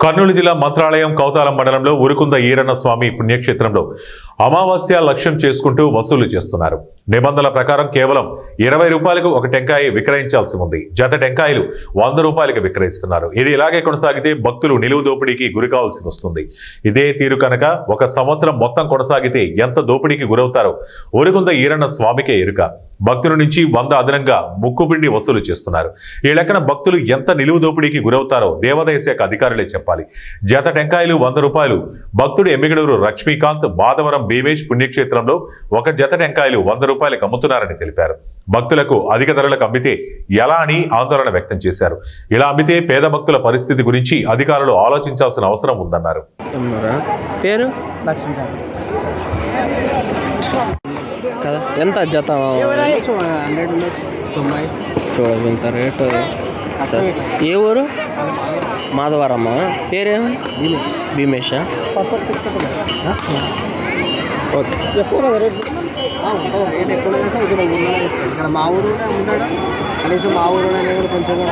కర్నూలు జిల్లా మంత్రాలయం కౌతాలం మండలంలో ఉరుకుంద ఈరన్న స్వామి పుణ్యక్షేత్రంలో అమావాస్య లక్ష్యం చేసుకుంటూ వసూలు చేస్తున్నారు. నిబంధనల ప్రకారం కేవలం 20 రూపాయలకు ఒక టెంకాయ విక్రయించాల్సి ఉంది. జత టెంకాయలు 100 రూపాయలకు విక్రయిస్తున్నారు. ఇది ఇలాగే కొనసాగితే భక్తులు నిలువు దోపిడీకి గురి కావాల్సి వస్తుంది. ఇదే తీరు కనుక ఒక సంవత్సరం మొత్తం కొనసాగితే ఎంత దోపిడీకి గురవుతారో ఉరుకుంద ఈరన్న స్వామికే ఎరుక. భక్తుల నుంచి 100 అదనంగా ముక్కుపిండి వసూలు చేస్తున్నారు. ఈ లెక్కన భక్తులు ఎంత నిలువు దోపిడీకి గురవుతారో దేవాదాయ శాఖ అధికారులే చెప్పాలి. జత టెంకాయలు 100 రూపాయలు. భక్తుడు ఎమ్మిగడూరు లక్ష్మీకాంత్ మాధవరం భీమేష్ పుణ్యక్షేత్రంలో ఒక జత టెంకాయలు 100 రూపాయలకు అమ్ముతున్నారని తెలిపారు. భక్తులకు అధిక ధరలకు అమ్మితే ఎలా అని ఆందోళన వ్యక్తం చేశారు. ఇలా అమ్మితే పేద భక్తుల పరిస్థితి గురించి అధికారులు ఆలోచించాల్సిన అవసరం ఉందన్నారు. పేరు లక్ష్మీకాంత్. కదా ఎంత జత? 100 చూడండి ఇంత రేటు. ఏ ఊరు? మాధవరమ్మ. పేరేమి? భీమేషా? ఓకే. రేట్ ఎక్కువ ఇక్కడ మా ఊరు ఉంటాడా కనీసం మా ఊరు కొంచెం